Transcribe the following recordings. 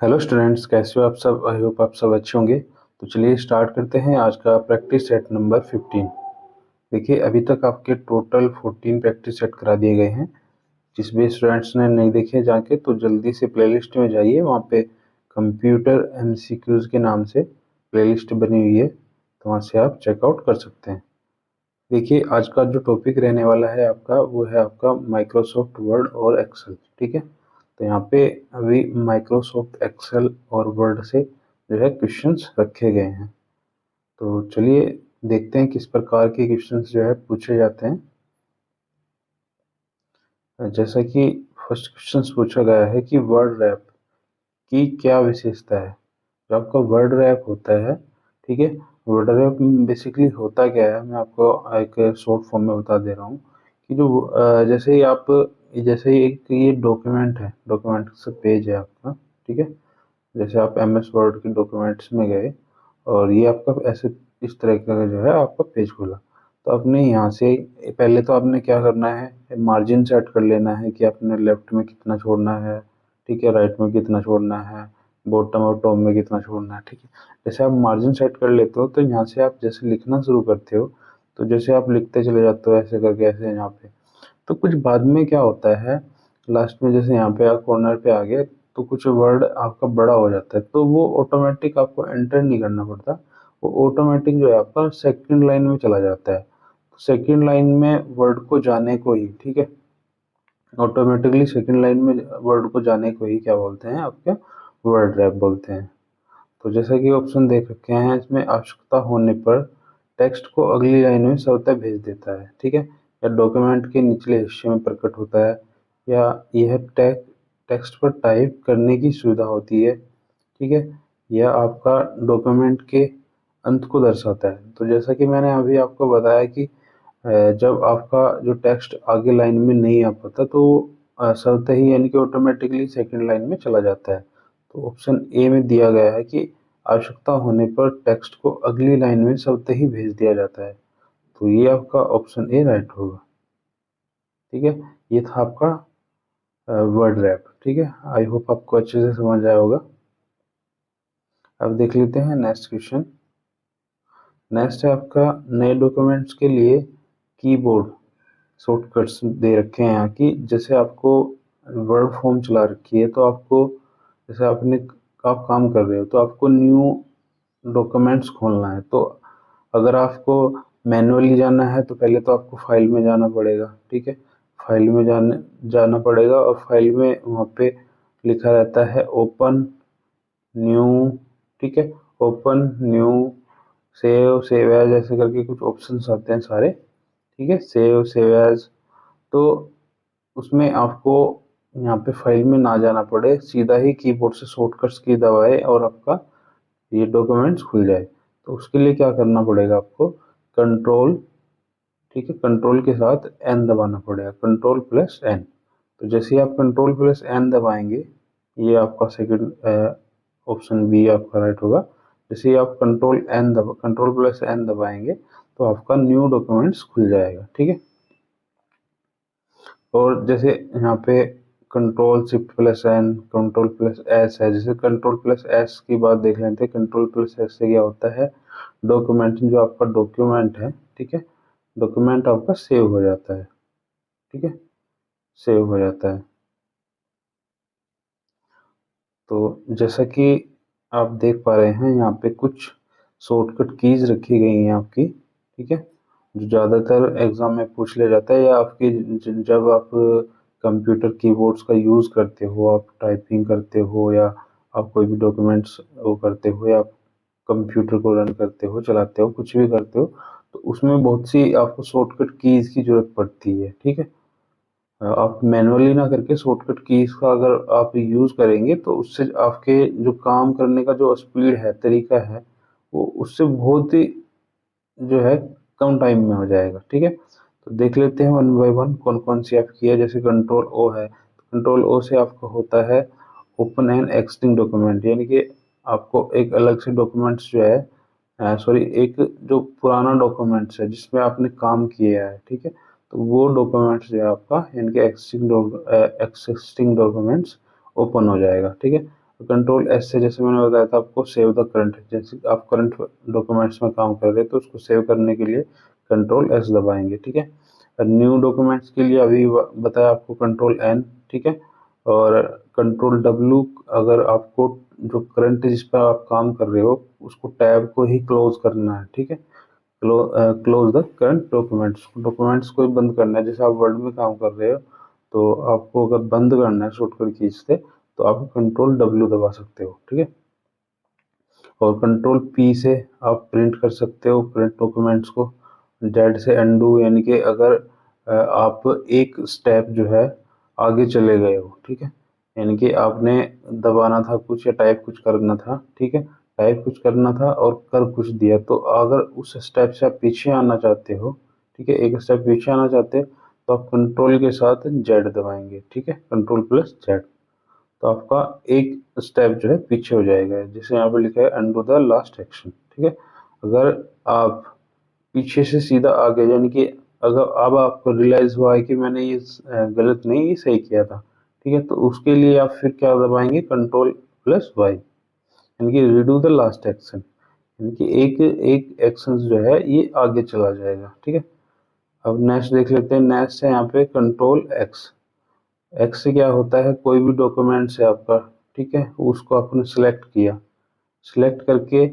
Hello students, कैसे हो आप सब। आई होप आप सब अच्छे होंगे। तो चलिए स्टार्ट करते हैं आज का प्रैक्टिस सेट नंबर 15। देखिए, अभी तक आपके टोटल 14 प्रैक्टिस सेट करा दिए गए हैं। जिस भी स्टूडेंट्स ने नहीं देखे जाके तो जल्दी से प्लेलिस्ट में जाइए, वहाँ पे कंप्यूटर एमसीक्यूज के नाम से प्लेलिस्ट बनी हुई है, तो वहाँ से आप चेकआउट कर सकते हैं। देखिए, आज का जो टॉपिक रहने वाला है आपका, वो है आपका माइक्रोसॉफ्ट वर्ड और एक्सेल। ठीक है, तो यहाँ पे अभी माइक्रोसॉफ्ट एक्सेल और वर्ड से जो है क्वेश्चंस रखे गए हैं। तो चलिए देखते हैं किस प्रकार के क्वेश्चंस जो है पूछे जाते हैं। जैसा कि फर्स्ट क्वेश्चन पूछा गया है कि वर्ड रैप की क्या विशेषता है। जो आपका वर्ड रैप होता है, ठीक है, वर्ड रैप बेसिकली होता क्या है, मैं आपको एक शॉर्ट फॉर्म में बता दे रहा हूँ कि जो जैसे ही आप, जैसे ही एक ये डॉक्यूमेंट है, डॉक्यूमेंट से पेज है आपका, ठीक है। जैसे आप एम एस वर्ड के डॉक्यूमेंट्स में गए और ये आपका ऐसे इस तरह का जो है आपका पेज खुला, तो आपने यहाँ से पहले तो आपने क्या करना है, मार्जिन सेट कर लेना है कि आपने लेफ्ट में कितना छोड़ना है, ठीक है, राइट में कितना छोड़ना है, बॉटम और टॉप में कितना छोड़ना है, ठीक है। जैसे आप मार्जिन सेट कर लेते हो तो यहाँ से आप जैसे लिखना शुरू करते हो, तो जैसे आप लिखते चले जाते हो ऐसे करके, ऐसे यहाँ पे, तो कुछ बाद में क्या होता है, लास्ट में जैसे यहाँ पे आप कॉर्नर पे आ गए तो कुछ वर्ड आपका बड़ा हो जाता है, तो वो ऑटोमेटिक आपको एंटर नहीं करना पड़ता, वो ऑटोमेटिक जो है आपका सेकंड लाइन में चला जाता है। सेकंड लाइन में वर्ड को जाने को ही, ठीक है, ऑटोमेटिकली सेकंड लाइन में वर्ड को जाने को ही क्या बोलते हैं, आपके वर्ड रैप बोलते हैं। तो जैसा कि ऑप्शन देख रखे हैं, इसमें आवश्यकता होने पर टेक्स्ट को अगली लाइन में स्वतः भेज देता है, ठीक है, या डॉक्यूमेंट के निचले हिस्से में प्रकट होता है, या यह टेक्स्ट पर टाइप करने की सुविधा होती है, ठीक है, या आपका डॉक्यूमेंट के अंत को दर्शाता है। तो जैसा कि मैंने अभी आपको बताया कि जब आपका जो टेक्स्ट आगे लाइन में नहीं आ पाता तो स्वतः ही यानी कि ऑटोमेटिकली सेकंड लाइन में चला जाता है। तो ऑप्शन ए में दिया गया है कि आवश्यकता होने पर टेक्स्ट को अगली लाइन में स्वतः ही भेज दिया जाता है। तो ये आपका ऑप्शन ए राइट होगा। ठीक है, ये था आपका वर्ड रैप। ठीक है, आई होप आपको अच्छे से समझ आया होगा। अब देख लेते हैं नेक्स्ट क्वेश्चन। नेक्स्ट है आपका, नए डॉक्यूमेंट्स के लिए कीबोर्ड शॉर्टकट्स दे रखे हैं यहाँ की। जैसे आपको वर्ड फॉर्म चला रखी है, तो आपको जैसे आप काम कर रहे हो तो आपको न्यू डॉक्यूमेंट्स खोलना है, तो अगर आपको मैनुअली जाना है तो पहले तो आपको फाइल में जाना पड़ेगा, ठीक है, फाइल में जाना पड़ेगा, और फाइल में वहाँ पे लिखा रहता है ओपन न्यू, ठीक है, ओपन न्यू, सेव एज, ऐसे करके कुछ ऑप्शंस आते हैं सारे, ठीक है, सेव एज। तो उसमें आपको यहाँ पे फाइल में ना जाना पड़े, सीधा ही कीबोर्ड से शॉर्टकट्स की दबाए और आपका ये डॉक्यूमेंट्स खुल जाए। तो उसके लिए क्या करना पड़ेगा आपको, कंट्रोल, ठीक है, कंट्रोल के साथ एन दबाना पड़ेगा, कंट्रोल प्लस एन। तो जैसे ही आप कंट्रोल प्लस एन दबाएंगे, ये आपका सेकंड ऑप्शन बी आपका राइट होगा। जैसे ही आप कंट्रोल प्लस एन दबाएंगे तो आपका न्यू डॉक्यूमेंट्स खुल जाएगा, ठीक है। और जैसे यहाँ पे control shift plus N, control plus S है, जैसे कंट्रोल प्लस एस की बात देख लेते हैं। कंट्रोल प्लस एस से क्या होता है, डॉक्यूमेंट, जो आपका डॉक्यूमेंट है, ठीक है, डॉक्यूमेंट आपका सेव हो जाता है, ठीक है, सेव हो जाता है। तो जैसा कि आप देख पा रहे हैं, यहाँ पे कुछ शॉर्टकट कीज रखी गई हैं आपकी, ठीक है, जो ज़्यादातर एग्जाम में पूछ लिया जाता है, या आपकी जब आप कंप्यूटर कीबोर्ड्स का यूज़ करते हो, आप टाइपिंग करते हो, या आप कोई भी डॉक्यूमेंट्स वो करते हो, या आप कंप्यूटर को रन करते हो, चलाते हो, कुछ भी करते हो, तो उसमें बहुत सी आपको शॉर्टकट कीज की जरूरत पड़ती है, ठीक है। आप मैनुअली ना करके शॉर्टकट कीज का अगर आप यूज़ करेंगे तो उससे आपके जो काम करने का जो स्पीड है, तरीका है, वो उससे बहुत ही जो है कम टाइम में हो जाएगा, ठीक है। तो देख लेते हैं वन बाय वन कौन कौन सी आपकी है। जैसे कंट्रोल ओ है, कंट्रोल ओ से आपका होता है ओपन एंड एक्सटिंग डॉक्यूमेंट, यानी कि आपको एक अलग से डॉक्यूमेंट्स जो है, सॉरी, एक जो पुराना डॉक्यूमेंट्स है जिसमें आपने काम किया है, ठीक है, तो वो डॉक्यूमेंट्स जो है आपका, यानी कि एक्सिस्टिंग डॉक्यूमेंट्स ओपन हो जाएगा, ठीक है। कंट्रोल एस से जैसे मैंने बताया था आपको सेव द करंट, जैसे आप करंट डॉक्यूमेंट्स में काम कर रहे हैं तो उसको सेव करने के लिए कंट्रोल एस दबाएंगे, ठीक है। न्यू डॉक्यूमेंट्स के लिए अभी बताया आपको कंट्रोल एन, ठीक है। और कंट्रोल डब्ल्यू अगर आपको जो करंट जिस पर आप काम कर रहे हो उसको टैब को ही क्लोज करना है, ठीक है। Close the current documents, documents को ही बंद करना है। जैसे आप वर्ड में काम कर रहे हो तो आपको अगर बंद करना है शॉर्टकट कीज से तो आप कंट्रोल डब्ल्यू दबा सकते हो, ठीक है। और कंट्रोल पी से आप प्रिंट कर सकते हो प्रिंट डॉक्यूमेंट्स को। जेड से अनडू, यानी कि अगर आप एक स्टेप जो है आगे चले गए हो, ठीक है। यानी कि आपने दबाना था कुछ या टाइप कुछ करना था, ठीक है। टाइप कुछ करना था और कर कुछ दिया, तो अगर उस स्टेप से आप पीछे आना चाहते हो, ठीक है, एक स्टेप पीछे आना चाहते हो तो आप कंट्रोल के साथ जेड दबाएंगे, ठीक है, कंट्रोल प्लस जेड। तो आपका एक स्टेप जो है पीछे हो जाएगा। जैसे यहाँ पे लिखा है अंडू द लास्ट एक्शन, ठीक है। अगर आप पीछे से सीधा आगे, यानी कि अगर अब आपको रियलाइज हुआ है कि मैंने ये गलत नहीं, ये सही किया था, ठीक है, तो उसके लिए आप फिर क्या दबाएंगे, कंट्रोल प्लस वाई, यानी कि रिडू द लास्ट एक्शन, यानी कि एक एक एक्शन जो है ये आगे चला जाएगा, ठीक है। अब नेक्स्ट देख लेते हैं। नेक्स्ट है यहाँ पे कंट्रोल एक्स। एक्स से क्या होता है, कोई भी डॉक्यूमेंट्स है आपका, ठीक है, उसको आपने सेलेक्ट किया, सिलेक्ट करके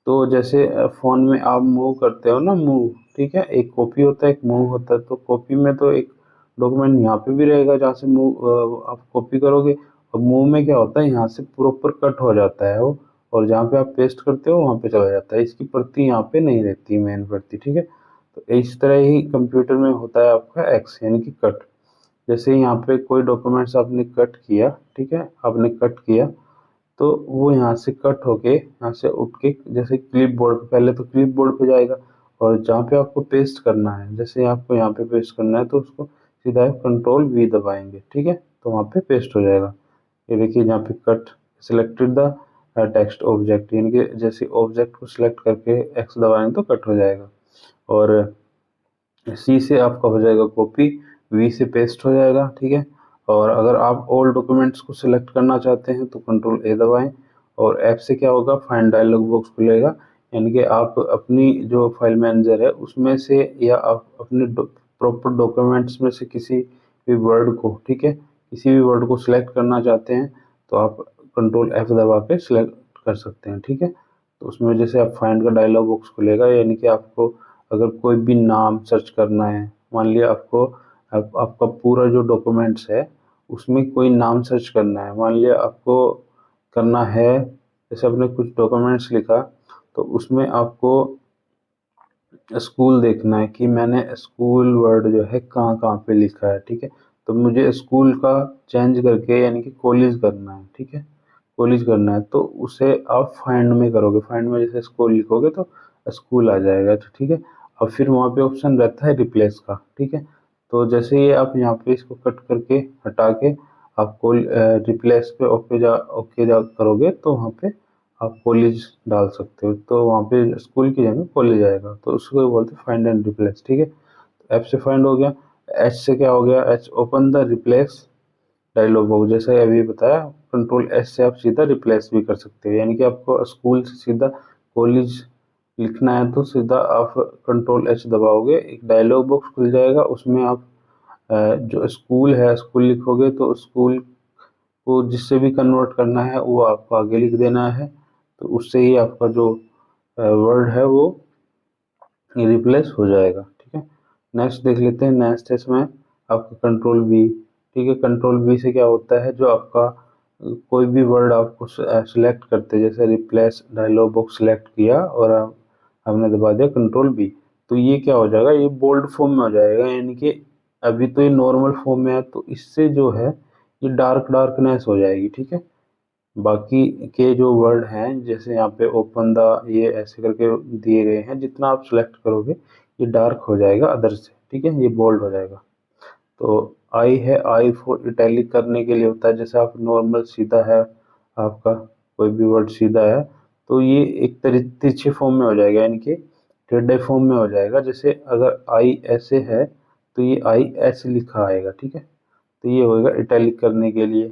तो जैसे फोन में आप मूव करते हो ना, मूव, ठीक है, एक कॉपी होता है एक मूव होता है। तो कॉपी में तो एक डॉक्यूमेंट यहाँ पे भी रहेगा जहाँ से मूव आप कॉपी करोगे, और मूव में क्या होता है, यहाँ से प्रॉपर कट हो जाता है वो, और जहाँ पे आप पेस्ट करते हो वहाँ पे चला जाता है, इसकी प्रति यहाँ पे नहीं रहती, मेन प्रति, ठीक है। तो इस तरह ही कंप्यूटर में होता है आपका एक्स, यानी कि कट। जैसे यहाँ पे कोई डॉक्यूमेंट्स आपने कट किया, ठीक है, आपने कट किया तो वो यहाँ से कट होके यहाँ से उठ के जैसे क्लिप बोर्ड पे, पहले तो क्लिप बोर्ड पे जाएगा, और जहाँ पे आपको पेस्ट करना है, जैसे आपको यहाँ पे पेस्ट करना है तो उसको सीधा कंट्रोल वी दबाएंगे, ठीक है, तो वहाँ पे पेस्ट हो जाएगा। ये देखिए यहाँ पे cut selected the text object, यानी कि जैसे ऑब्जेक्ट को सिलेक्ट करके एक्स दबाएंगे तो कट हो जाएगा। और सी से आपका हो जाएगा कॉपी, वी से पेस्ट हो जाएगा, ठीक है। और अगर आप ऑल डॉक्यूमेंट्स को सिलेक्ट करना चाहते हैं तो कंट्रोल ए दबाएं। और एफ से क्या होगा, फाइंड डायलॉग बॉक्स खुलेगा, यानी कि आप अपनी जो फाइल मैनेजर है उसमें से या आप अपने प्रॉपर डॉक्यूमेंट्स में से किसी भी वर्ड को, ठीक है, किसी भी वर्ड को सिलेक्ट करना चाहते हैं तो आप कंट्रोल एफ दबा के सिलेक्ट कर सकते हैं, ठीक है। तो उसमें जैसे आप फाइंड का डायलॉग बॉक्स खुलेगा, यानी कि आपको अगर कोई भी नाम सर्च करना है, मान लिया आपको आपका पूरा जो डॉक्यूमेंट्स है उसमें कोई नाम सर्च करना है, मान लिया आपको करना है, जैसे आपने कुछ डॉक्यूमेंट्स लिखा तो उसमें आपको स्कूल देखना है कि मैंने स्कूल वर्ड जो है कहाँ कहाँ पे लिखा है, ठीक है। तो मुझे स्कूल का चेंज करके यानी कि कॉलेज करना है, ठीक है, कॉलेज करना है, तो उसे आप फाइंड में करोगे, फाइंड में जैसे स्कूल लिखोगे तो स्कूल आ जाएगा, तो ठीक है। अब फिर वहाँ पे ऑप्शन रहता है रिप्लेस का, ठीक है। तो जैसे ही आप यहाँ पे इसको कट करके हटा के आपको रिप्लेस पे ओके जा करोगे तो वहाँ पे आप कॉलेज डाल सकते हो, तो वहाँ पे स्कूल की जगह कॉलेज आएगा, तो उसको बोलते हैं फाइंड एंड रिप्लेस, ठीक है। तो एफ से फाइंड हो गया। एच से क्या हो गया, H open the replace dialog box, जैसे अभी बताया कंट्रोल एस से आप सीधा रिप्लेस भी कर सकते हो, यानी कि आपको स्कूल से सीधा कॉलेज लिखना है तो सीधा आप कंट्रोल एच दबाओगे, एक डायलॉग बॉक्स खुल जाएगा, उसमें आप जो स्कूल है स्कूल लिखोगे तो स्कूल को जिससे भी कन्वर्ट करना है वो आपको आगे लिख देना है, तो उससे ही आपका जो वर्ड है वो रिप्लेस हो जाएगा, ठीक है। नेक्स्ट देख लेते हैं। नेक्स्ट है इसमें आपका कंट्रोल बी, ठीक है। कंट्रोल बी से क्या होता है, जो आपका कोई भी वर्ड आपको सिलेक्ट करते, जैसे रिप्लेस डायलॉग बॉक्स सिलेक्ट किया और हमने दबा दिया कंट्रोल बी, तो ये क्या हो जाएगा, ये बोल्ड फॉर्म में हो जाएगा, यानी कि अभी तो ये नॉर्मल फॉर्म में है, तो इससे जो है ये डार्कनेस हो जाएगी, ठीक है। बाकी के जो वर्ड हैं जैसे यहाँ पे ओपन द, ये ऐसे करके दिए गए हैं, जितना आप सिलेक्ट करोगे ये डार्क हो जाएगा अदर से, ठीक है, ये बोल्ड हो जाएगा। तो आई है, आई फॉर इटैलिक करने के लिए होता है, जैसे आप नॉर्मल सीधा है आपका कोई भी वर्ड सीधा है तो ये एक तिरछे फॉर्म में हो जाएगा, यानी कि टेढ़े फॉर्म में हो जाएगा। जैसे अगर आई ऐसे है तो ये आई ऐसे लिखा आएगा, ठीक है, तो ये होगा इटैलिक करने के लिए।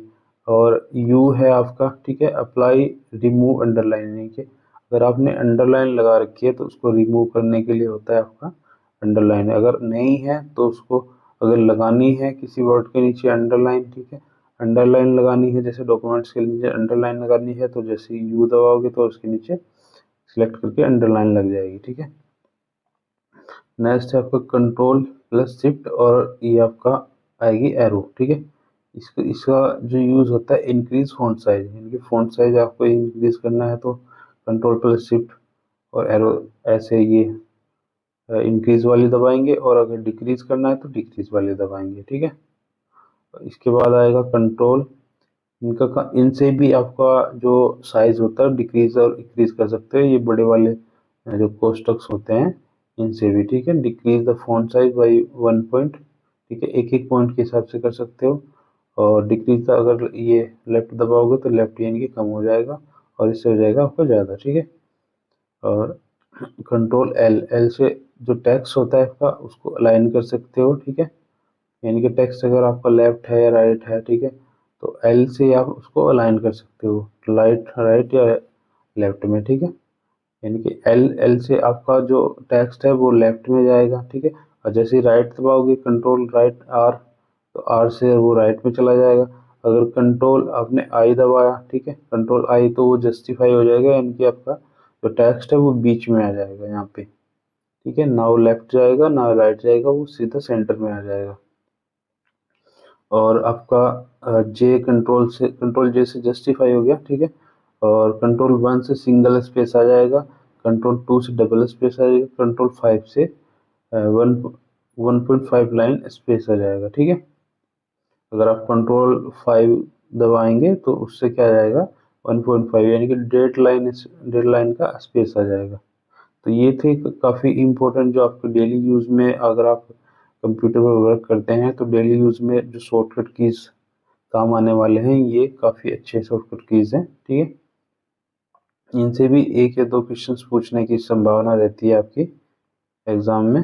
और यू है आपका, ठीक है, अप्लाई रिमूव अंडरलाइन, यानी कि अगर आपने अंडरलाइन लगा रखी है तो उसको रिमूव करने के लिए होता है आपका अंडरलाइन। अगर नहीं है तो उसको अगर लगानी है किसी वर्ड के नीचे अंडरलाइन, ठीक है, अंडरलाइन लगानी है, जैसे डॉक्यूमेंट्स के नीचे अंडरलाइन लगानी है तो जैसे यू दबाओगे तो उसके नीचे सिलेक्ट करके अंडरलाइन लग जाएगी, ठीक है। नेक्स्ट है आपका कंट्रोल प्लस शिफ्ट और ये आपका आएगी एरो, ठीक है। इसका जो यूज़ होता है इंक्रीज फॉन्ट साइज, यानी कि फॉन्ट साइज आपको इंक्रीज करना है तो कंट्रोल प्लस शिफ्ट और एरो ऐसे ये इंक्रीज वाली दबाएंगे, और अगर डिक्रीज करना है तो डिक्रीज वाली दबाएंगे, ठीक है। इसके बाद आएगा कंट्रोल, इनसे भी आपका जो साइज होता है डिक्रीज और इंक्रीज कर सकते हैं, ये बड़े वाले जो कोष्टक्स होते हैं इनसे भी, ठीक है। Decrease the font size by 1 point, ठीक है, एक एक पॉइंट के हिसाब से कर सकते हो। और डिक्रीज अगर ये लेफ्ट दबाओगे तो लेफ्ट यानी कि कम हो जाएगा, और इससे हो जाएगा आपका ज़्यादा, ठीक है। और कंट्रोल एल, एल से जो टेक्स्ट होता है आपका उसको अलाइन कर सकते हो, ठीक है, यानी कि टेक्स्ट अगर आपका लेफ्ट है या राइट है, ठीक है, तो एल से आप उसको अलाइन कर सकते हो राइट राइट या लेफ्ट में, ठीक है। यानी कि एल एल से आपका जो टेक्स्ट है वो लेफ्ट में जाएगा, ठीक है, और जैसे ही राइट दबाओगे कंट्रोल राइट आर, तो आर से वो राइट में चला जाएगा। अगर कंट्रोल आपने आई दबाया, ठीक है, कंट्रोल आई, तो वो जस्टिफाई हो जाएगा, यानी कि आपका जो टेक्स्ट है वो बीच में आ जाएगा यहाँ पे, ठीक है, ना वो लेफ्ट जाएगा ना राइट जाएगा, वो सीधा सेंटर में आ जाएगा। और आपका जे कंट्रोल से कंट्रोल जे से जस्टिफाई हो गया, ठीक है, और कंट्रोल 1 से सिंगल स्पेस आ जाएगा, कंट्रोल 2 से डबल स्पेस आ जाएगा, कंट्रोल 5 से 1.5 लाइन स्पेस आ जाएगा, ठीक है। अगर आप कंट्रोल 5 दबाएंगे तो उससे क्या आ जाएगा 1.5, यानी कि डेढ़ लाइन का स्पेस आ जाएगा। तो ये थे काफ़ी इम्पोर्टेंट जो आपके डेली यूज़ में, अगर आप कंप्यूटर पर वर्क करते हैं तो डेली यूज़ में जो शॉर्टकट कीज़ काम आने वाले हैं, ये काफ़ी अच्छे शॉर्टकट कीज़ हैं, ठीक है। इनसे भी एक या दो क्वेश्चंस पूछने की संभावना रहती है आपकी एग्ज़ाम में।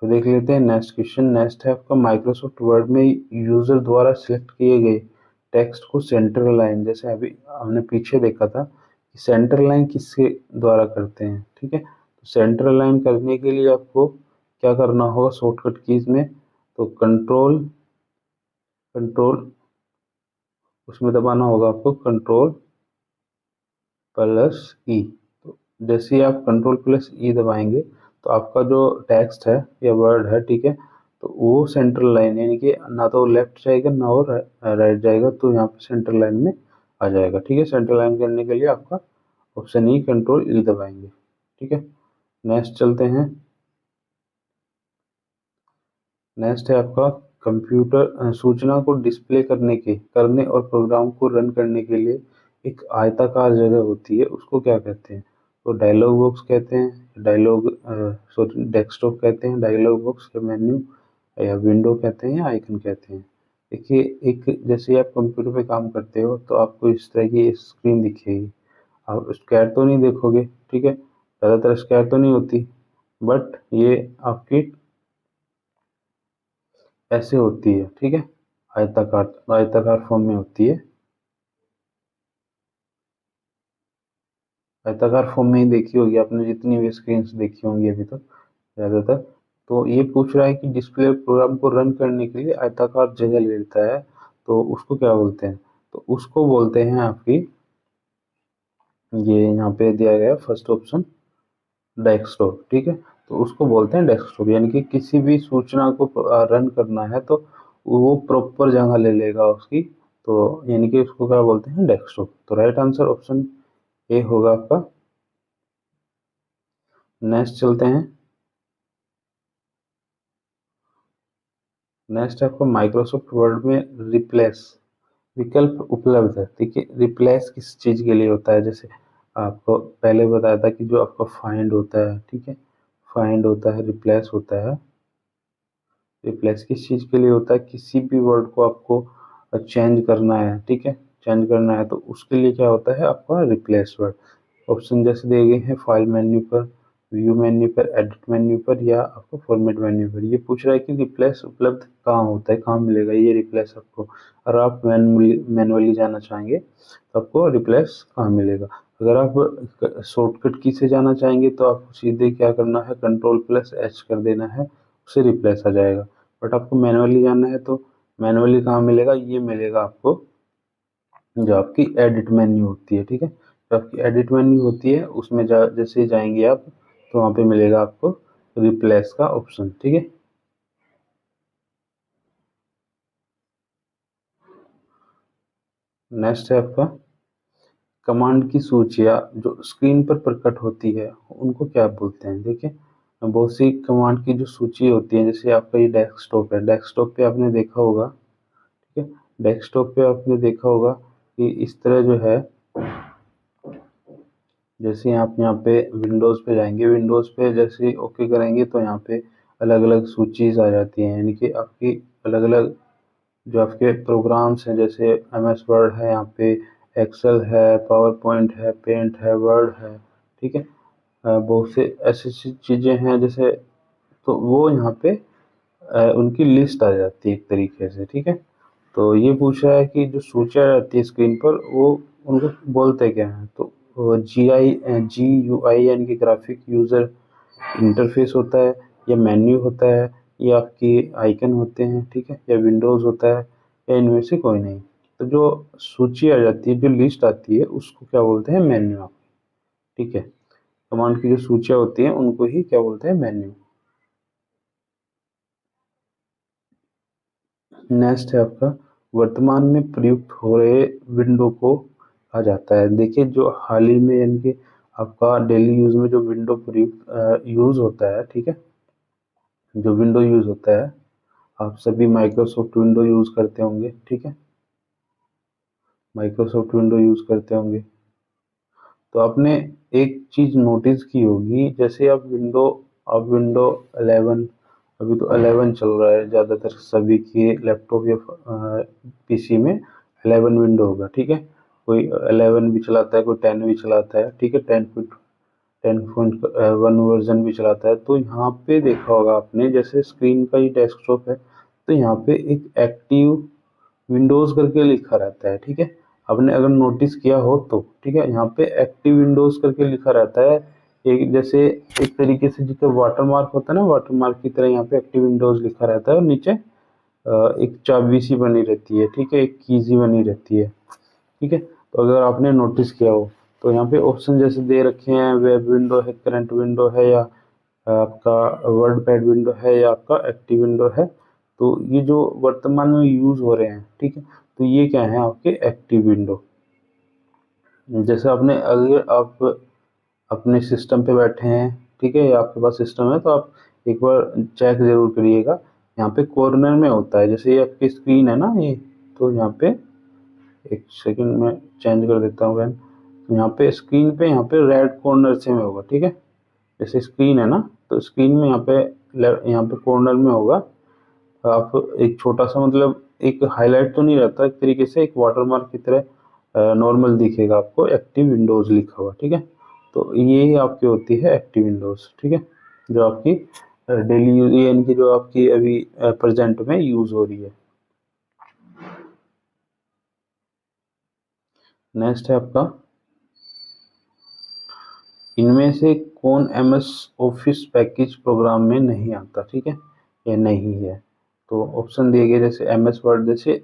तो देख लेते हैं नेक्स्ट क्वेश्चन। नेक्स्ट है आपका माइक्रोसॉफ्ट वर्ड में यूज़र द्वारा सिलेक्ट किए गए टेक्स्ट को सेंटर लाइन, जैसे अभी हमने पीछे देखा था कि सेंटर लाइन किसके द्वारा करते हैं, ठीक है। तो सेंटर लाइन करने के लिए आपको क्या करना होगा शॉर्टकट कीज में, तो कंट्रोल कंट्रोल उसमें दबाना होगा आपको कंट्रोल प्लस ई। तो जैसे ही आप कंट्रोल प्लस ई दबाएंगे तो आपका जो टेक्स्ट है या वर्ड है, ठीक है, तो वो सेंट्रल लाइन, यानी कि ना तो लेफ्ट जाएगा ना और राइट जाएगा, तो यहाँ पे सेंट्रल लाइन में आ जाएगा, ठीक है। सेंट्रल लाइन करने के लिए आपका ऑप्शन ई कंट्रोल ई दबाएंगे, ठीक है। नेक्स्ट चलते हैं। नेक्स्ट है आपका कंप्यूटर सूचना को डिस्प्ले करने और प्रोग्राम को रन करने के लिए एक आयताकार जगह होती है, उसको क्या कहते हैं, तो डायलॉग बॉक्स कहते हैं, डेस्कटॉप कहते हैं, डायलॉग बॉक्स या मेन्यू या विंडो कहते हैं या आइकन कहते हैं। देखिए, एक जैसे आप कंप्यूटर पे काम करते हो तो आपको इस तरह की स्क्रीन दिखेगी, आप स्क्वायर तो नहीं देखोगे, ठीक है, ज़्यादातर स्क्वायर तो नहीं होती, बट ये आपकी ऐसे होती है, ठीक है, आयताकार आयताकार फॉर्म में होती है, आयताकार फॉर्म में ही देखी होगी आपने जितनी भी स्क्रीन देखी होंगी अभी तक ज़्यादातर। तो ये पूछ रहा है कि डिस्प्ले प्रोग्राम को रन करने के लिए आयताकार जगह लेता है, तो उसको क्या बोलते हैं, तो उसको बोलते हैं आपकी, ये यहाँ पे दिया गया फर्स्ट ऑप्शन डेस्कटॉप, ठीक है, तो उसको बोलते हैं डेस्कटॉप, यानी कि किसी भी सूचना को रन करना है तो वो प्रॉपर जगह ले लेगा उसकी, तो यानी कि उसको क्या बोलते हैं डेस्कटॉप। तो राइट आंसर ऑप्शन ए होगा आपका। नेक्स्ट चलते हैं। नेक्स्ट आपको माइक्रोसॉफ्ट वर्ड में रिप्लेस विकल्प उपलब्ध है, देखिए रिप्लेस किस चीज़ के लिए होता है, जैसे आपको पहले बताया था कि जो आपका फाइंड होता है, ठीक है, फाइंड होता है, रिप्लेस होता है। रिप्लेस किस चीज़ के लिए होता है, किसी भी वर्ड को आपको चेंज करना है, ठीक है, चेंज करना है तो उसके लिए क्या होता है आपका रिप्लेस वर्ड। ऑप्शन जैसे दिए गए हैं फाइल मेन्यू पर व्यू मेन्यू पर, एडिट मेन्यू पर या आपको फॉर्मेट मेन्यू पर। ये पूछ रहा है कि रिप्लेस उपलब्ध कहाँ होता है, कहाँ मिलेगा ये रिप्लेस आपको। और आप मैनुअली जाना चाहेंगे तो आपको रिप्लेस कहाँ मिलेगा। अगर आप शॉर्टकट की से जाना चाहेंगे तो आपको सीधे क्या करना है, Ctrl+H कर देना है, उससे रिप्लेस आ जाएगा। बट आपको मैनुअली जाना है तो मैनुअली कहाँ मिलेगा, ये मिलेगा आपको जो आपकी एडिट मेन्यू होती है, ठीक है। जो आपकी एडिट मेन्यू होती है उसमें जैसे ही जाएंगे आप तो वहाँ पे मिलेगा आपको रिप्लेस का ऑप्शन, ठीक है। नेक्स्ट है आपका कमांड की सूचियाँ जो स्क्रीन पर प्रकट होती है उनको क्या बोलते हैं। देखिए बहुत सी कमांड की जो सूची होती है, जैसे आपका ये डेस्कटॉप है, डेस्कटॉप पे आपने देखा होगा, ठीक है। डेस्कटॉप पे आपने देखा होगा कि इस तरह जो है, जैसे आप यहाँ पे विंडोज़ पे जाएंगे, विंडोज़ पे जैसे ओके करेंगे तो यहाँ पे अलग अलग सूचीज आ जाती हैं, यानी कि आपकी अलग अलग जो आपके प्रोग्राम्स हैं, जैसे MS वर्ड है, यहाँ पे एक्सेल है, पावर पॉइंट है, पेंट है, वर्ड है, ठीक है। बहुत से ऐसी चीज़ें हैं जैसे, तो वो यहाँ पे उनकी लिस्ट आ जाती है एक तरीके से, ठीक है। तो ये पूछ रहा है कि जो सूची आ जाती है स्क्रीन पर वो उनको बोलते क्या हैं। तो GUI यानी कि ग्राफिक यूज़र इंटरफेस होता है, या मेन्यू होता है, या आपकी आइकन होते हैं, ठीक है, या विंडोज़ होता है, या इनमें से कोई नहीं। तो जो सूची आ जाती है, जो लिस्ट आती है उसको क्या बोलते हैं, मेन्यू, ठीक है। कमांड की जो सूचियाँ होती हैं उनको ही क्या बोलते हैं, मेन्यू। नेक्स्ट है आपका वर्तमान में प्रयुक्त हो रहे विंडो को कहा जाता है। देखिए जो हाल ही में यानी कि आपका डेली यूज में जो विंडो प्रयुक्त यूज होता है, ठीक है, जो विंडो यूज होता है, आप सभी माइक्रोसॉफ्ट विंडो यूज करते होंगे, ठीक है, माइक्रोसॉफ्ट विंडो यूज करते होंगे। तो आपने एक चीज नोटिस की होगी, जैसे आप विंडो 11, अभी तो 11 चल रहा है, ज़्यादातर सभी के लैपटॉप या PC में 11 विंडो होगा, ठीक है। कोई 11 भी चलाता है, कोई 10 भी चलाता है, ठीक है, 10.1 वर्जन भी चलाता है। तो यहाँ पे देखा होगा आपने, जैसे स्क्रीन का ये डेस्कटॉप है तो यहाँ पे एक एक्टिव विंडोज करके लिखा रहता है, ठीक है। आपने अगर नोटिस किया हो तो, ठीक है, यहाँ पे एक्टिव विंडोज करके लिखा रहता है। एक जैसे एक तरीके से जिसका वाटर मार्क होता है ना, वाटर मार्क की तरह यहाँ पे एक्टिव विंडोज लिखा रहता है, और नीचे एक चाबी सी बनी रहती है, ठीक है, एक कीजी बनी रहती है, ठीक है। तो अगर आपने नोटिस किया हो तो यहाँ पे ऑप्शन जैसे दे रखे हैं, वेब विंडो है, करंट विंडो है, या आपका वर्ड पैड विंडो है, या आपका एक्टिव विंडो है। तो ये जो वर्तमान में यूज हो रहे हैं, ठीक है, तो ये क्या है, आपके एक्टिव विंडो। जैसे आपने अगर आप अपने सिस्टम पे बैठे हैं, ठीक है, या आपके पास सिस्टम है, तो आप एक बार चेक जरूर करिएगा। यहाँ पे कॉर्नर में होता है, जैसे ये आपकी स्क्रीन है ना ये, तो यहाँ पे एक सेकंड में चेंज कर देता हूँ वैन। तो यहाँ पे स्क्रीन पे यहाँ पे रेड कॉर्नर से में होगा, ठीक है। जैसे स्क्रीन है ना, तो स्क्रीन में यहाँ पे कॉर्नर में होगा। आप एक छोटा सा मतलब एक हाईलाइट तो नहीं रहता, एक तरीके से एक वाटरमार्क की तरह नॉर्मल दिखेगा आपको, एक्टिव विंडोज लिखा हुआ, ठीक है। तो ये ही आपकी होती है एक्टिव विंडोज, ठीक है, जो आपकी डेली यूज यानी कि जो आपकी अभी प्रेजेंट में यूज हो रही है। नेक्स्ट है आपका इनमें से कौन MS ऑफिस पैकेज प्रोग्राम में नहीं आता, ठीक है, या नहीं है। तो ऑप्शन दिए गए जैसे MS वर्ड, जैसे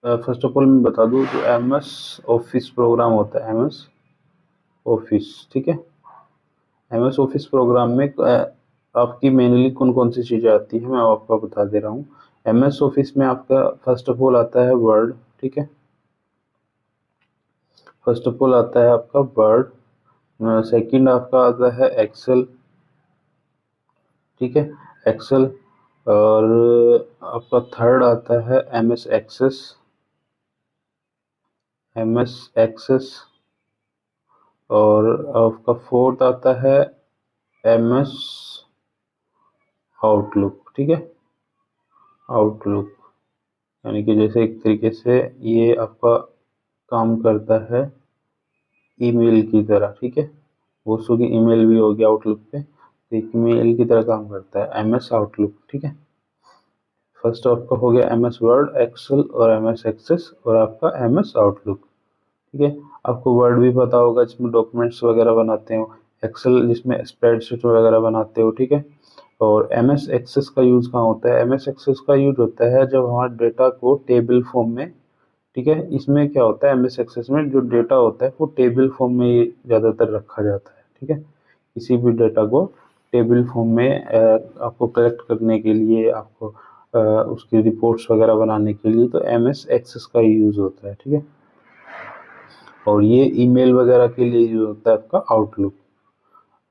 फर्स्ट ऑफ ऑल मैं बता दूं जो MS ऑफिस प्रोग्राम होता है, MS ऑफिस, ठीक है, MS ऑफिस प्रोग्राम में आपकी मेनली कौन कौन सी चीज़ें आती हैं, मैं आपको बता दे रहा हूँ। MS ऑफिस में आपका फर्स्ट ऑफ ऑल आता है वर्ड, ठीक है, फर्स्ट ऑफ ऑल आता है आपका वर्ड। सेकंड आपका आता है एक्सेल, ठीक है, एक्सेल। और आपका थर्ड आता है MS एक्सेस। और आपका फोर्थ आता है MS आउटलुक, ठीक है, आउटलुक, यानी कि जैसे एक तरीके से ये आपका काम करता है ईमेल की तरह, ठीक है, वो उसकी ईमेल भी होगी आउटलुक पे, तो एक मेल की तरह काम करता है एम एस आउटलुक। ठीक है, फर्स्ट आपका हो गया एम एस वर्ड, एक्सेल और एम एस एक्सेस और आपका एम एस आउटलुक। ठीक है, आपको वर्ड भी पता होगा जिसमें डॉक्यूमेंट्स वगैरह बनाते हो, एक्सेल जिसमें स्प्रेडशीट वगैरह बनाते हो। ठीक है, और एम एस एक्सेस का यूज़ कहाँ होता है? एम एस एक्सेस का यूज होता है जब हमारे डेटा को टेबल फॉर्म में, ठीक है, इसमें क्या होता है एम एस एक्सेस में जो डेटा होता है वो टेबल फॉर्म में ज़्यादातर रखा जाता है। ठीक है, किसी भी डेटा को टेबल फॉर्म में आपको कलेक्ट करने के लिए, आपको उसकी रिपोर्ट्स वगैरह बनाने के लिए, तो एम एस एक्सेस का यूज़ होता है। ठीक है, और ये ईमेल वगैरह के लिए यूज होता है आपका आउटलुक।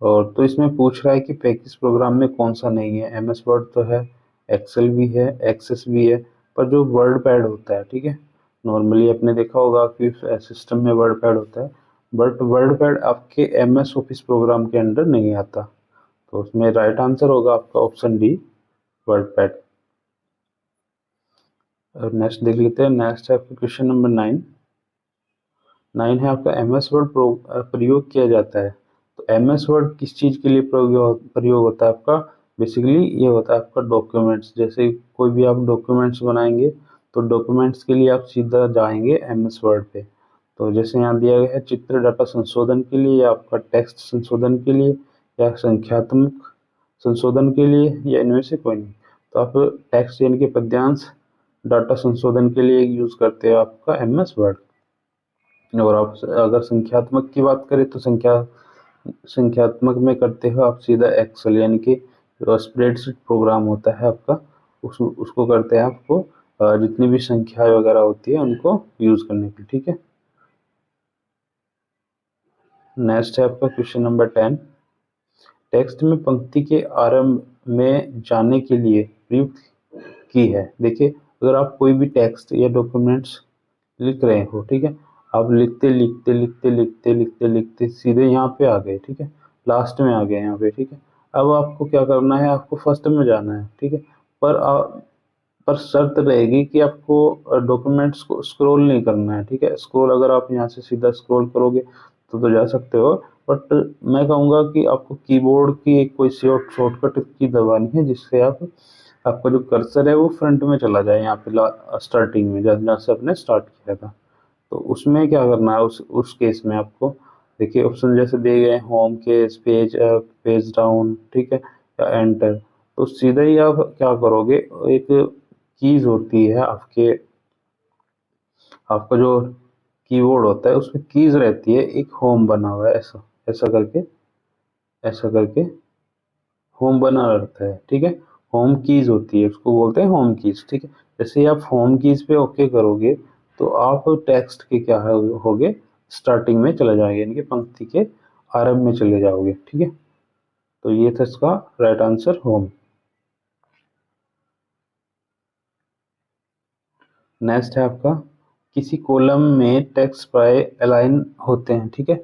और तो इसमें पूछ रहा है कि पैकेज प्रोग्राम में कौन सा नहीं है? एम एस वर्ड तो है, एक्सेल भी है, एक्सेस भी है, पर जो वर्ड पैड होता है, ठीक है, नॉर्मली आपने देखा होगा कि सिस्टम में वर्ड पैड होता है, बट वर्ड पैड आपके एम एस ऑफिस प्रोग्राम के अंडर नहीं आता। तो उसमें राइट आंसर होगा आपका ऑप्शन डी, वर्ड पैड। और नेक्स्ट देख लेते हैं, नेक्स्ट है आपका क्वेश्चन नंबर 9। 9 है आपका एम एस वर्ड प्रयोग किया जाता है। तो एम एस वर्ड किस चीज़ के लिए प्रयोग होता है आपका? बेसिकली ये होता है आपका डॉक्यूमेंट्स, जैसे कोई भी आप डॉक्यूमेंट्स बनाएंगे तो डॉक्यूमेंट्स के लिए आप सीधा जाएंगे एम एस वर्ड पे। तो जैसे यहाँ दिया गया है चित्र डाटा संशोधन के लिए, या आपका टेक्स्ट संशोधन के लिए, या संख्यात्मक संशोधन के लिए, या इनमें से कोई नहीं। तो आप टेक्स्ट यानी कि पद्यांश डाटा संशोधन के लिए यूज करते हो आपका एम एस वर्ड। और आप अगर संख्यात्मक की बात करें तो संख्यात्मक में करते हो आप सीधा एक्सेल, यानी कि जो स्प्रेडशीट प्रोग्राम होता है आपका, उसको करते हैं आपको जितनी भी संख्या वगैरह होती है उनको यूज करने की। ठीक है, नेक्स्ट है आपका क्वेश्चन नंबर 10। टेक्स्ट में पंक्ति के आरंभ में जाने के लिए प्रयुक्त की है। देखिए, अगर आप कोई भी टेक्स्ट या डॉक्यूमेंट्स लिख रहे हो, ठीक है, आप लिखते लिखते लिखते लिखते लिखते लिखते सीधे यहाँ पे आ गए, ठीक है, लास्ट में आ गए यहाँ पे। ठीक है, अब आपको क्या करना है? आपको फर्स्ट में जाना है। ठीक है, पर पर शर्त रहेगी कि आपको डॉक्यूमेंट्स को स्क्रॉल नहीं करना है। ठीक है, स्क्रॉल अगर आप यहाँ से सीधा स्क्रॉल करोगे तो जा सकते हो, बट मैं कहूँगा कि आपको कीबोर्ड की एक कोई शॉर्टकट की दबानी है, जिससे आपका जो कर्सर है वो फ्रंट में चला जाए, यहाँ पे स्टार्टिंग में जहाँ से आपने स्टार्ट किया था। तो उसमें क्या करना है? उस केस में आपको देखिए ऑप्शन जैसे दिए गए हैं, home case, page up, page down, ठीक है, या एंटर। तो सीधा ही आप क्या करोगे? एक कीज होती है आपका जो कीबोर्ड होता है उसमें कीज रहती है, एक होम बना हुआ है, ऐसा ऐसा करके होम बना रहता है। ठीक है, होम कीज होती है, उसको बोलते हैं होम कीज। ठीक है, जैसे ही आप होम कीज पे ओके करोगे तो आप टेक्स्ट के क्या होगे? स्टार्टिंग में चले जाओगे, यानी कि पंक्ति के आरंभ में चले जाओगे। ठीक है, तो ये था इसका राइट आंसर, होम। नेक्स्ट है आपका, किसी कॉलम में टेक्स्ट बाय अलाइन होते हैं। ठीक है,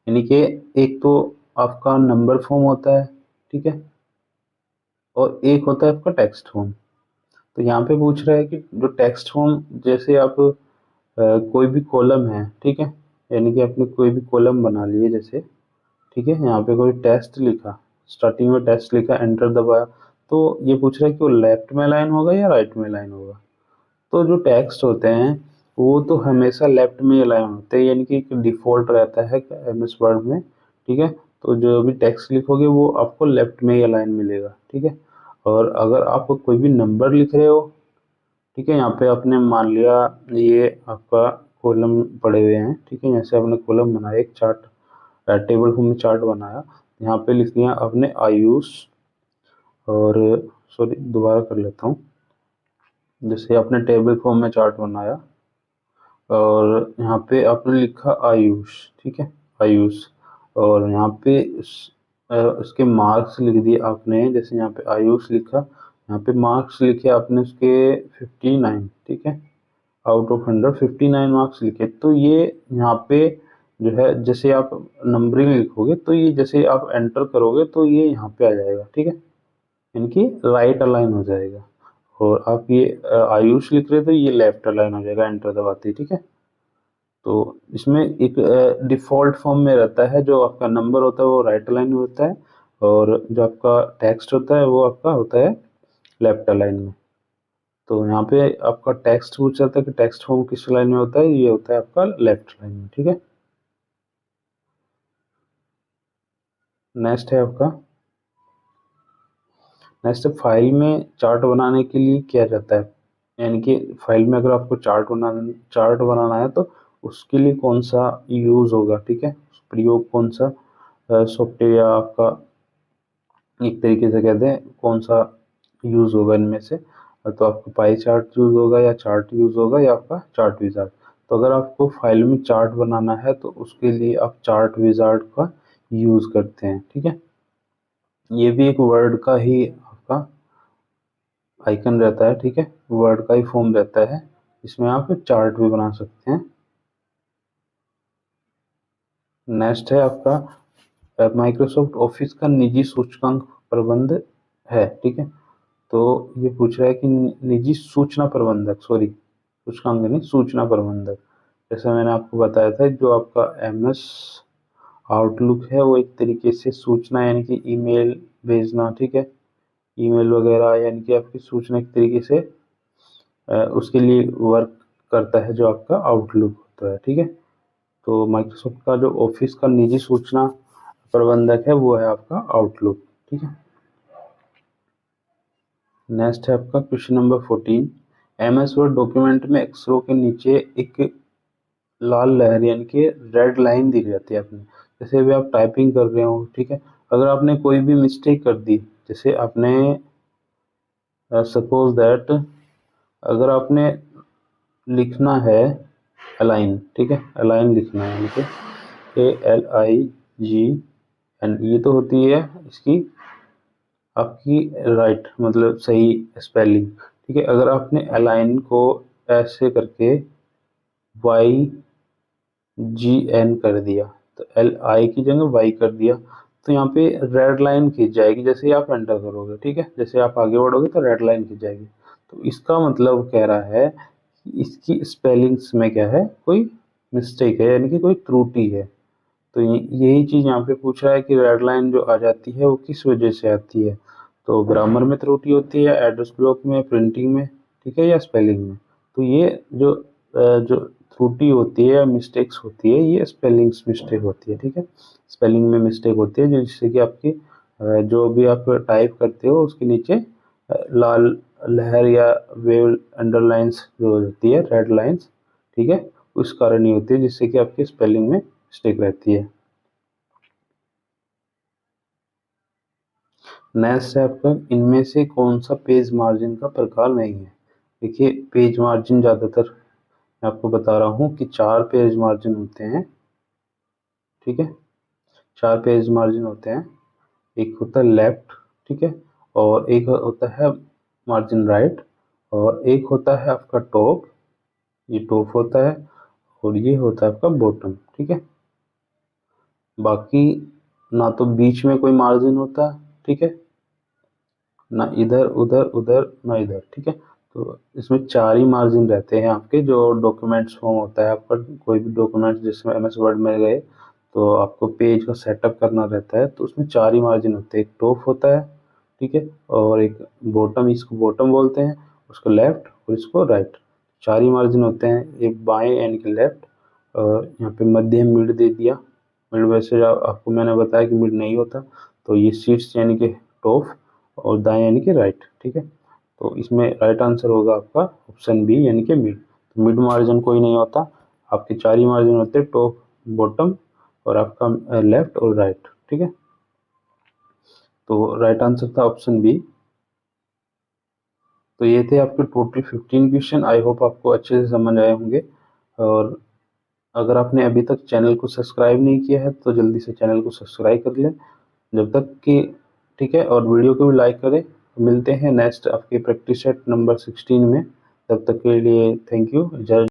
यानी कि एक तो आपका नंबर फॉर्म होता है, ठीक है, और एक होता है आपका टेक्स्ट फॉर्म। तो यहाँ पे पूछ रहा है कि जो टेक्स्ट फॉर्म, जैसे आप कोई भी कॉलम है, ठीक है, यानी कि आपने कोई भी कॉलम बना लिए जैसे, ठीक है, यहाँ पे कोई टेस्ट लिखा, स्टार्टिंग में टेस्ट लिखा, एंटर दबाया, तो ये पूछ रहा है कि वो लेफ्ट में लाइन होगा या राइट में लाइन होगा। तो जो टेक्स्ट होते हैं वो तो हमेशा लेफ्ट में अलाइन होते हैं, यानी कि एक डिफॉल्ट रहता है एम एस वर्ड में। ठीक है, तो जो भी टेक्स्ट लिखोगे वो आपको लेफ्ट में ही अलाइन मिलेगा। ठीक है, और अगर आप कोई भी नंबर लिख रहे हो, ठीक है, यहाँ पे आपने मान लिया ये आपका कॉलम पड़े हुए हैं, ठीक है, जैसे आपने कॉलम बनाया, एक चार्ट टेबल फॉर्म में चार्ट बनाया, यहाँ पे लिख दिया आपने आयुष, और सॉरी दोबारा कर लेता हूँ, जैसे आपने टेबल फॉर्म में चार्ट बनाया और यहाँ पे आपने लिखा आयुष, ठीक है, आयुष, और यहाँ पे उसके मार्क्स लिख दिए आपने, जैसे यहाँ पे आयुष लिखा, यहाँ पे मार्क्स लिखे आपने उसके 59, ठीक है, आउट ऑफ 100 59 मार्क्स लिखे। तो ये यहाँ पे जो है, जैसे आप नंबरिंग लिखोगे तो ये जैसे आप एंटर करोगे तो ये यहाँ पे आ जाएगा। ठीक है, इनकी राइट अलाइन हो जाएगा, और आप ये आयुष लिख रहे हो तो ये लेफ्ट अलाइन हो जाएगा एंटर दबाते ही। ठीक है, तो इसमें एक डिफ़ॉल्ट फॉर्म में रहता है, जो आपका नंबर होता है वो राइट अलाइन में होता है, और जो आपका टेक्स्ट होता है वो आपका होता है लेफ्ट अलाइन में। तो यहाँ पे आपका टेक्स्ट पूछ जाता है कि टेक्स्ट फॉर्म किस लाइन में होता है, ये होता है आपका लेफ्ट लाइन में, ठीक है। नेक्स्ट है आपका, नेक्स्ट फाइल में चार्ट बनाने के लिए क्या रहता है, यानी कि फाइल में अगर आपको चार्ट बनाना है तो उसके लिए कौन सा यूज़ होगा, ठीक है, प्रयोग कौन सा सॉफ्टवेयर या आपका एक तरीके से कहते हैं कौन सा यूज़ होगा इनमें से। तो आपको पाई चार्ट यूज़ होगा या चार्ट यूज़ होगा या आपका चार्ट विज़ार्ड। तो अगर आपको फाइल में चार्ट बनाना है तो उसके लिए आप चार्ट विज़ार्ड का यूज़ करते हैं, ठीक है। ये भी एक वर्ड का ही आपका आइकन रहता है, ठीक है, वर्ड का ही फॉर्म रहता है, इसमें आप चार्ट भी बना सकते हैं। नेक्स्ट है आपका माइक्रोसॉफ्ट ऑफिस का निजी सूचकांक प्रबंध है, ठीक है। तो ये पूछ रहा है कि निजी सूचना प्रबंधक, सॉरी सूचकांक नहीं, सूचना प्रबंधक। जैसे मैंने आपको बताया था, जो आपका एमएस आउटलुक है वो एक तरीके से सूचना यानी कि ईमेल भेजना, ठीक है, ईमेल वगैरह यानी कि आपकी सूचना एक तरीके से उसके लिए वर्क करता है जो आपका आउटलुक होता है, ठीक है। तो माइक्रोसॉफ्ट का जो ऑफिस का निजी सूचना प्रबंधक है वो है आपका आउटलुक, ठीक है। नेक्स्ट है आपका question number 14। MS word document में अक्षरों के नीचे एक लाल लहर यानी कि रेड लाइन दी जाती है अपनी, जैसे अभी आप टाइपिंग कर रहे हो, ठीक है, अगर आपने कोई भी मिस्टेक कर दी, जैसे आपने सपोज दैट अगर आपने लिखना है अलाइन, ठीक है, अलाइन लिखना है, यानी कि ALIGN, ये तो होती है इसकी आपकी राइट मतलब सही स्पेलिंग, ठीक है। अगर आपने अलाइन को ऐसे करके YGN कर दिया, तो LI की जगह वाई कर दिया, तो यहाँ पे रेड लाइन खींच जाएगी जैसे ही आप एंटर करोगे, ठीक है, जैसे आप आगे बढ़ोगे तो रेड लाइन खींच जाएगी। तो इसका मतलब कह रहा है कि इसकी स्पेलिंग्स में क्या है, कोई मिस्टेक है यानी कि कोई त्रुटि है। तो यही चीज़ यहाँ पे पूछ रहा है कि रेड लाइन जो आ जाती है वो किस वजह से आती है। तो ग्रामर में त्रुटि होती है, एड्रेस ब्लॉक में, प्रिंटिंग में, ठीक है, या स्पेलिंग में। तो ये जो त्रुटि होती है या मिस्टेक्स होती है, ये स्पेलिंग्स मिस्टेक होती है, ठीक है, स्पेलिंग में मिस्टेक होती है, जिससे कि आपकी जो भी आप टाइप करते हो उसके नीचे लाल लहर या वेव अंडरलाइंस जो होती है, रेड लाइंस, ठीक है, उस कारण ही होती है, जिससे कि आपकी स्पेलिंग में मिस्टेक रहती है। नेक्स्ट है आपका, इनमें से कौन सा पेज मार्जिन का प्रकार नहीं है। देखिए पेज मार्जिन ज़्यादातर मैं आपको बता रहा हूँ कि 4 पेज मार्जिन होते हैं, ठीक है, 4 पेज मार्जिन होते हैं। एक होता है लेफ्ट, ठीक है, और एक होता है मार्जिन राइट, और एक होता है आपका टॉप, ये टॉप होता है, और ये होता है आपका बॉटम, ठीक है। बाकी ना तो बीच में कोई मार्जिन होता, ठीक है, ना इधर उधर उधर ना इधर, ठीक है। तो इसमें 4 ही मार्जिन रहते हैं आपके, जो डॉक्यूमेंट्स फॉर्म होता है आपका, कोई भी डॉक्यूमेंट्स जिसमें एमएस वर्ड में गए तो आपको पेज का सेटअप करना रहता है, तो उसमें 4 ही मार्जिन होते हैं, एक टॉप होता है, ठीक है, और एक बॉटम, इसको बॉटम बोलते हैं, उसको लेफ्ट और इसको राइट, 4 ही मार्जिन होते हैं, एक बाएं यानी कि लेफ्ट, और यहाँ पे मध्य मिड दे दिया, मिड वैसे आपको मैंने बताया कि मिड नहीं होता, तो ये सीट्स यानी कि टॉप, और दाएं यानी कि राइट, ठीक है। तो इसमें राइट आंसर होगा आपका ऑप्शन बी यानी कि मिड। तो मिड मार्जिन कोई नहीं होता, आपके 4 ही मार्जिन होते हैं, टॉप, बॉटम और आपका लेफ्ट और राइट, ठीक है। तो राइट आंसर था ऑप्शन बी। तो ये थे आपके टोटल 15 क्वेश्चन, आई होप आपको अच्छे से समझ आए होंगे। और अगर आपने अभी तक चैनल को सब्सक्राइब नहीं किया है तो जल्दी से चैनल को सब्सक्राइब कर लें जब तक कि, ठीक है, और वीडियो को भी लाइक करें। मिलते हैं नेक्स्ट आपके प्रैक्टिस सेट नंबर 16 में, तब तक के लिए थैंक यू, जय